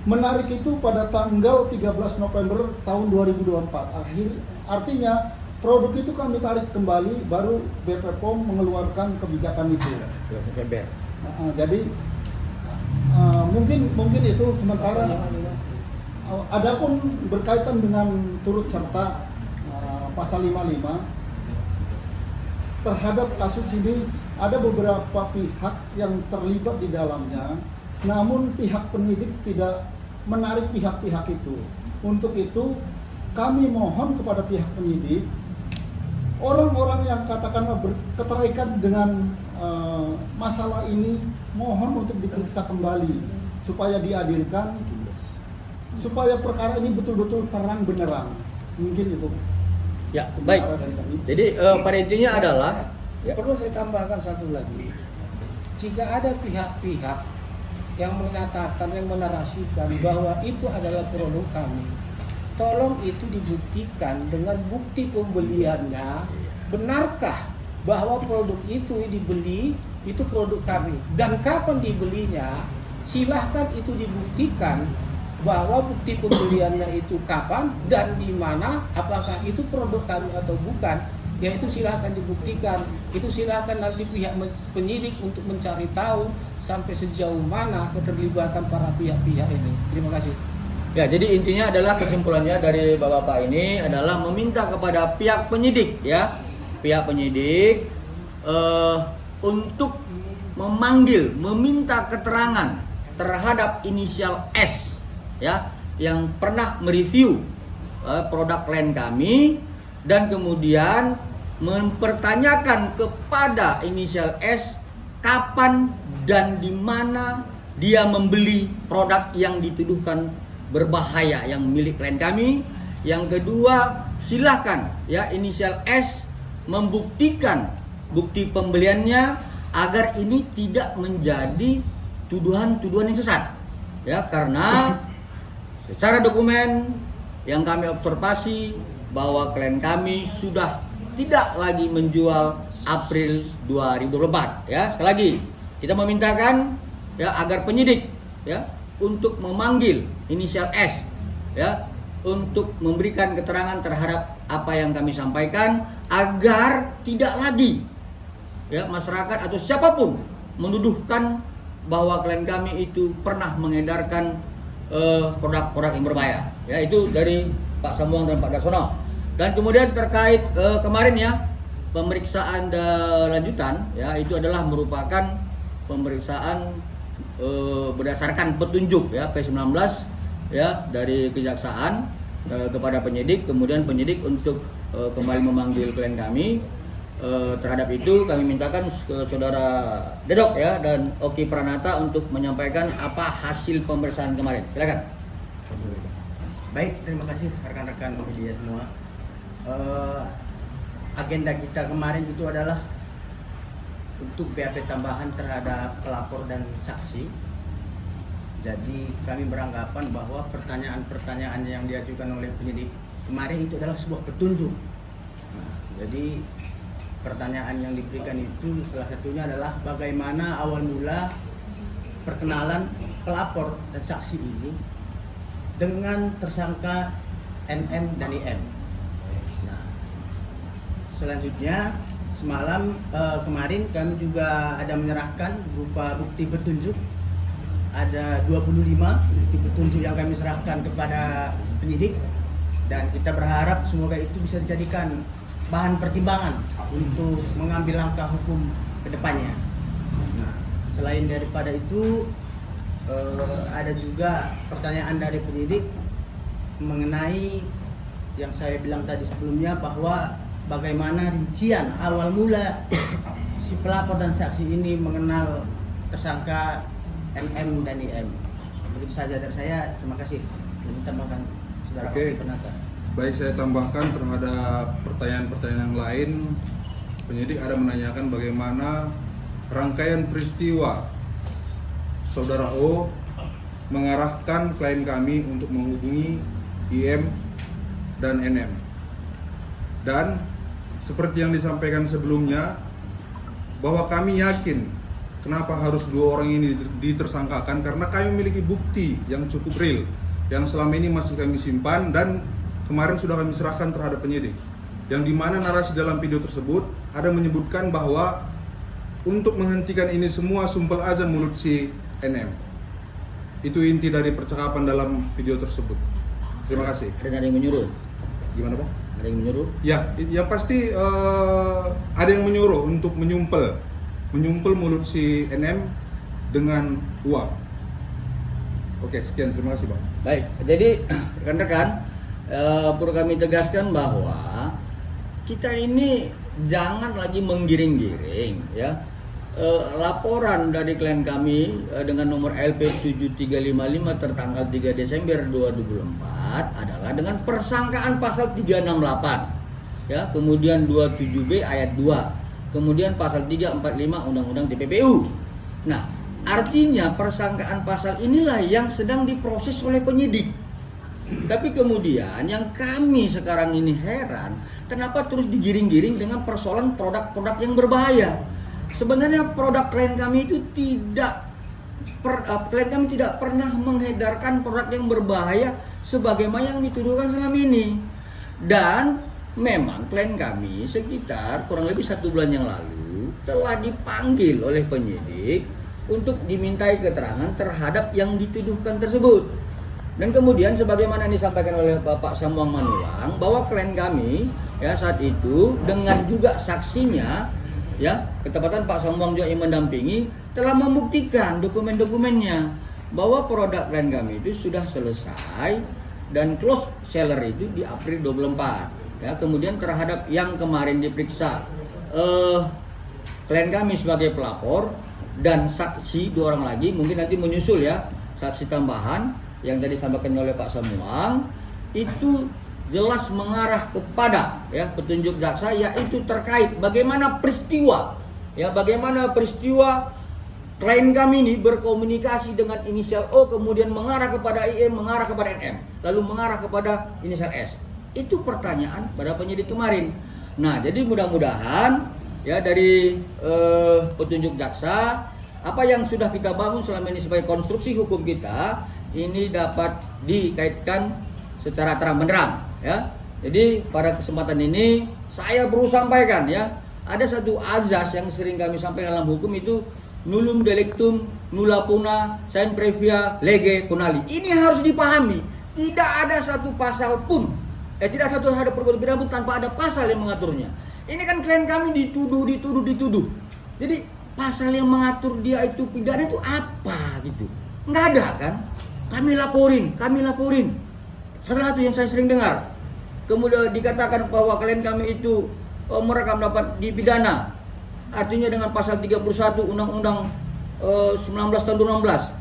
menarik itu pada tanggal 13 November tahun 2024. Artinya produk itu kami tarik kembali, baru BP POM mengeluarkan kebijakan itu. Jadi mungkin itu sementara. Adapun berkaitan dengan turut serta pasal 55 terhadap kasus ini, ada beberapa pihak yang terlibat di dalamnya, namun pihak penyidik tidak menarik pihak-pihak itu. Untuk itu kami mohon kepada pihak penyidik, orang-orang yang katakanlah keterkaitan dengan masalah ini, mohon untuk diperiksa kembali supaya dihadirkan, supaya perkara ini betul-betul terang benderang. Mungkin itu. Ya, baik. Jadi pada intinya adalah perlu saya tambahkan satu lagi. Jika ada pihak-pihak yang mengatakan, yang menarasikan bahwa itu adalah produk kami, tolong itu dibuktikan dengan bukti pembeliannya. Benarkah bahwa produk itu dibeli, itu produk kami, dan kapan dibelinya? Silahkan itu dibuktikan bahwa bukti pembeliannya itu kapan dan di mana, apakah itu produk kami atau bukan. Ya itu silahkan dibuktikan. Itu silahkan nanti pihak penyidik untuk mencari tahu sampai sejauh mana keterlibatan para pihak-pihak ini. Terima kasih. ya, jadi intinya adalah kesimpulannya dari Bapak ini adalah meminta kepada pihak penyidik, ya, pihak penyidik untuk meminta keterangan terhadap inisial S, ya, yang pernah mereview produk klien kami, dan kemudian mempertanyakan kepada inisial S kapan dan di mana dia membeli produk yang dituduhkan berbahaya yang milik klien kami. Yang kedua, silakan ya inisial S membuktikan bukti pembeliannya agar ini tidak menjadi tuduhan-tuduhan yang sesat. Ya, karena secara dokumen yang kami observasi bahwa klien kami sudah tidak lagi menjual April 2024. Ya, sekali lagi kita memintakan ya agar penyidik ya untuk memanggil inisial S ya untuk memberikan keterangan terhadap apa yang kami sampaikan agar tidak lagi ya masyarakat atau siapapun menuduhkan bahwa klien kami itu pernah mengedarkan produk-produk yang berbahaya. Ya, itu dari Pak Sambuang dan Pak Darsono. Dan kemudian terkait kemarin ya pemeriksaan lanjutan ya, itu adalah merupakan pemeriksaan berdasarkan petunjuk ya P19 ya dari kejaksaan kepada penyidik, kemudian penyidik untuk kembali memanggil klien kami. Terhadap itu kami mintakan ke saudara Dedok ya dan Oki Pranata untuk menyampaikan apa hasil pemeriksaan kemarin. Silakan. Baik, terima kasih rekan-rekan media semua. Agenda kita kemarin itu adalah untuk BAP tambahan terhadap pelapor dan saksi. Jadi kami beranggapan bahwa pertanyaan-pertanyaan yang diajukan oleh penyidik kemarin itu adalah sebuah petunjuk. Nah, jadi pertanyaan yang diberikan itu salah satunya adalah bagaimana awal mula perkenalan pelapor dan saksi ini dengan tersangka NM dan IM. Nah, selanjutnya semalam kemarin kami juga ada menyerahkan berupa bukti petunjuk, ada 25 bukti petunjuk yang kami serahkan kepada penyidik, dan kita berharap semoga itu bisa dijadikan bahan pertimbangan untuk mengambil langkah hukum ke depannya. Nah, selain daripada itu ada juga pertanyaan dari penyidik mengenai yang saya bilang tadi sebelumnya bahwa bagaimana rincian awal mula si pelapor dan saksi ini mengenal tersangka NM dan IM. Begitu saja dari saya, terima kasih. Ditambahkan saudara Oki Pranata. Baik, saya tambahkan terhadap pertanyaan-pertanyaan yang lain. Penyidik ada menanyakan bagaimana rangkaian peristiwa saudara O mengarahkan klien kami untuk menghubungi IM dan NM. Dan seperti yang disampaikan sebelumnya, bahwa kami yakin kenapa harus 2 orang ini ditersangkakan? Karena kami memiliki bukti yang cukup real, yang selama ini masih kami simpan dan kemarin sudah kami serahkan terhadap penyidik. Yang dimana narasi dalam video tersebut ada menyebutkan bahwa untuk menghentikan ini semua sumpel aja mulut si NM. Itu inti dari percakapan dalam video tersebut. Terima kasih. Ada yang menyuruh? Gimana Bang? Ada yang menyuruh? Ya, yang pasti ada yang menyuruh untuk menyumpel mulut si NM dengan uang. Oke, sekian, terima kasih Bang. Baik, jadi rekan-rekan perlu kami tegaskan bahwa kita ini jangan lagi menggiring-giring ya. Laporan dari klien kami dengan nomor LP 7355 tertanggal 3 Desember 2024 adalah dengan persangkaan pasal 368 ya, kemudian 27B ayat 2, kemudian pasal 345 Undang-Undang TPPU. Nah, artinya persangkaan pasal inilah yang sedang diproses oleh penyidik. Tapi kemudian yang kami sekarang ini heran, kenapa terus digiring-giring dengan persoalan produk-produk yang berbahaya. Sebenarnya produk klien kami itu klien kami tidak pernah mengedarkan produk yang berbahaya sebagaimana yang dituduhkan selama ini. Dan memang klien kami sekitar kurang lebih 1 bulan yang lalu telah dipanggil oleh penyidik untuk dimintai keterangan terhadap yang dituduhkan tersebut. Dan kemudian sebagaimana disampaikan oleh Bapak Samuang Manulang bahwa klien kami ya saat itu dengan juga saksinya ya, ketepatan Pak Samuang juga yang mendampingi telah membuktikan dokumen-dokumennya bahwa produk klien kami itu sudah selesai dan close seller itu di April 24 ya. Kemudian terhadap yang kemarin diperiksa klien kami sebagai pelapor dan saksi 2 orang lagi, mungkin nanti menyusul ya saksi tambahan yang tadi disampaikan oleh Pak Samuang, itu jelas mengarah kepada ya petunjuk jaksa, yaitu terkait bagaimana peristiwa klien kami ini berkomunikasi dengan inisial O, kemudian mengarah kepada IM, mengarah kepada NM, lalu mengarah kepada inisial S. Itu pertanyaan pada penyidik kemarin. Nah, jadi mudah-mudahan ya dari petunjuk jaksa, apa yang sudah kita bangun selama ini sebagai konstruksi hukum kita ini dapat dikaitkan secara terang-benderang ya. Jadi pada kesempatan ini saya perlu sampaikan ya, ada satu azas yang sering kami sampaikan dalam hukum, itu nullum delictum nulla puna sine previa lege punali. Ini harus dipahami, tidak ada satu pasal pun tidak satu ada perbuatan pidana pun tanpa ada pasal yang mengaturnya. Ini kan klien kami dituduh. Jadi pasal yang mengatur dia itu pidana itu apa gitu? Nggak ada kan? Kami laporin. Salah satu yang saya sering dengar, kemudian dikatakan bahwa klien kami itu merekam dapat dipidana, artinya dengan pasal 31 Undang-Undang 19 tahun 2016.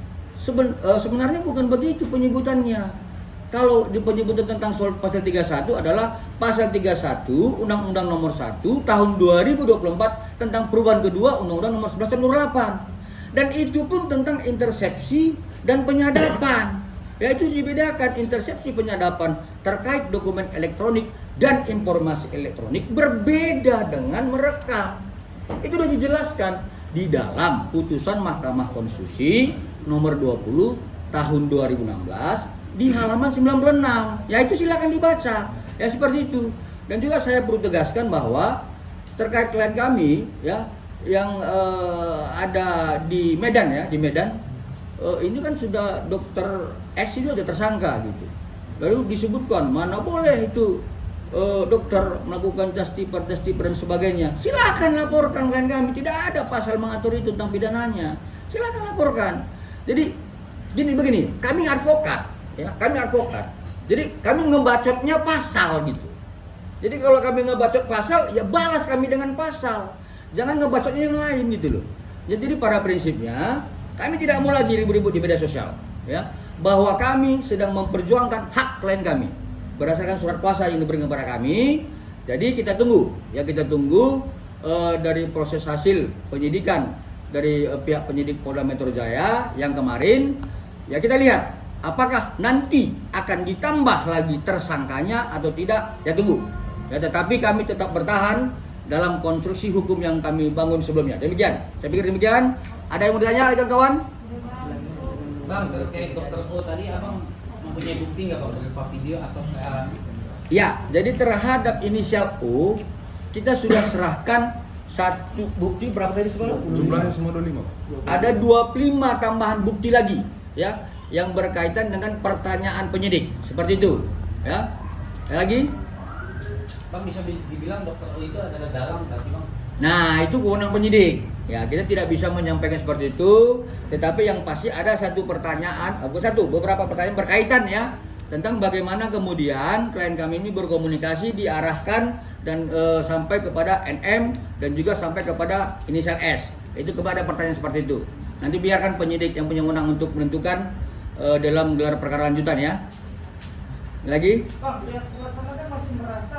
Sebenarnya bukan begitu penyebutannya. Kalau di penyebutan tentang soal pasal 31 adalah pasal 31 Undang-Undang nomor 1 tahun 2024 tentang perubahan kedua Undang-Undang nomor 11 tahun 2008. Dan itu pun tentang intersepsi dan penyadapan. Yaitu dibedakan, intersepsi penyadapan terkait dokumen elektronik dan informasi elektronik berbeda dengan merekam. Itu sudah dijelaskan di dalam putusan Mahkamah Konstitusi nomor 20 tahun 2016 di halaman 96. Ya itu silakan dibaca. Ya seperti itu. Dan juga saya perlu tegaskan bahwa terkait klien kami ya yang ada di Medan ya, di Medan ini kan sudah dokter S itu ada tersangka gitu. Lalu disebutkan mana boleh itu dokter melakukan justiper dan sebagainya. Silakan laporkan klien kami, tidak ada pasal mengatur itu tentang pidananya. Silakan laporkan. Jadi begini, kami advokat ya, jadi kami ngebacotnya pasal gitu. Jadi kalau kami ngebacot pasal, ya balas kami dengan pasal. Jangan ngebacotnya yang lain gitu loh. Ya, jadi pada prinsipnya kami tidak mau lagi ribut-ribut di media sosial ya, bahwa kami sedang memperjuangkan hak klien kami berdasarkan surat kuasa yang diberikan kepada kami. Jadi kita tunggu dari proses hasil penyidikan dari pihak penyidik Polda Metro Jaya yang kemarin. Ya kita lihat apakah nanti akan ditambah lagi tersangkanya atau tidak, ya tunggu. Ya, tetapi kami tetap bertahan dalam konstruksi hukum yang kami bangun sebelumnya. Demikian, saya pikir demikian. Ada yang mau ditanya, kawan-kawan? Bang, terkait dokter O tadi abang mempunyai bukti nggak bang berupa video atau Ya, jadi terhadap inisial O kita sudah serahkan satu bukti berapa tadi sebelum? Jumlahnya semua 25. Ada 25 tambahan bukti lagi, ya, yang berkaitan dengan pertanyaan penyidik. Seperti itu, ya. Ada lagi? bang bisa dibilang dokter O itu adalah dalang nggak sih bang? Nah, itu kewenangan penyidik. Ya, kita tidak bisa menyampaikan seperti itu, tetapi yang pasti ada satu pertanyaan, beberapa pertanyaan berkaitan ya tentang bagaimana kemudian klien kami ini berkomunikasi diarahkan dan sampai kepada NM dan juga sampai kepada inisial S. Itu kepada pertanyaan seperti itu. Nanti biarkan penyidik yang punya wewenang untuk menentukan dalam gelar perkara lanjutan ya. Lagi? Bang, pihak sebelah kan masih merasa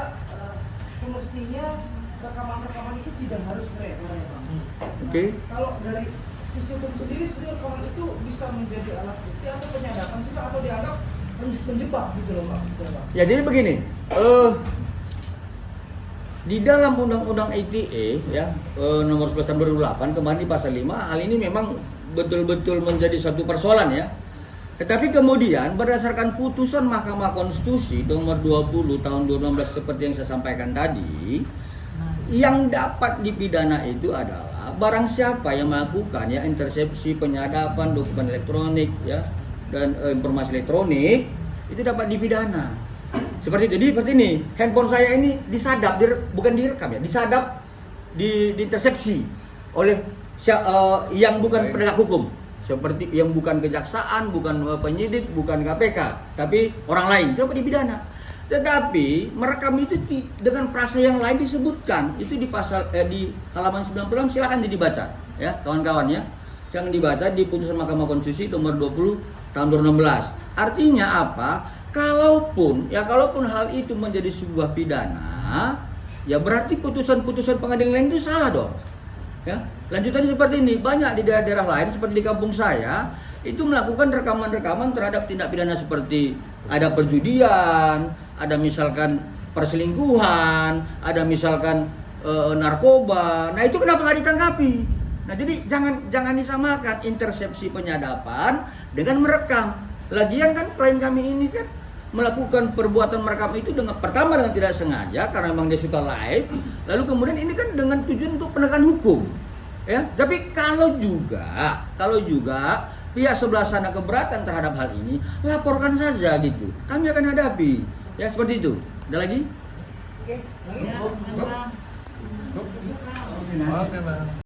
semestinya rekaman-rekaman itu tidak harus beredar ya Bang. Oke. Kalau dari sisi hukum sendiri sebenarnya rekaman itu bisa menjadi alat bukti atau penyadapan sih Bang, atau dianggap menjebak gitu loh Bang. Ya jadi begini, di dalam Undang-Undang ITE ya nomor 11 tahun 2008 kemarin di pasal 5 hal ini memang betul-betul menjadi satu persoalan ya. Tetapi kemudian berdasarkan putusan Mahkamah Konstitusi nomor 20 tahun 2016 seperti yang saya sampaikan tadi, yang dapat dipidana itu adalah barang siapa yang melakukan ya intersepsi, penyadapan, dokumen elektronik ya dan informasi elektronik itu dapat dipidana. Seperti itu. Jadi seperti ini, handphone saya ini disadap, bukan direkam ya, disadap, diintersepsi oleh yang bukan penegak hukum. Seperti yang bukan kejaksaan, bukan penyidik, bukan KPK, tapi orang lain, itu dapat dipidana. Tetapi merekam itu dengan frasa yang lain disebutkan, itu di pasal di halaman 96, silakan dibaca ya, kawan-kawan ya. Silakan dibaca di putusan Mahkamah Konstitusi nomor 20 tahun 2016. Artinya apa? Kalaupun hal itu menjadi sebuah pidana, ya berarti putusan-putusan pengadilan lain itu salah dong. Ya, lanjutannya seperti ini, banyak di daerah-daerah lain seperti di kampung saya itu melakukan rekaman-rekaman terhadap tindak pidana seperti ada perjudian, ada misalkan perselingkuhan, ada misalkan narkoba. Nah itu kenapa nggak ditangkapi? Nah jadi jangan disamakan intersepsi penyadapan dengan merekam. Lagian kan klien kami ini kan melakukan perbuatan merekam itu pertama dengan tidak sengaja karena memang dia suka live, lalu kemudian ini kan dengan tujuan untuk penegakan hukum, ya. Tapi kalau juga pihak sebelah sana keberatan terhadap hal ini, laporkan saja gitu. Kami akan hadapi, ya seperti itu. Ada lagi? Oke, lagi.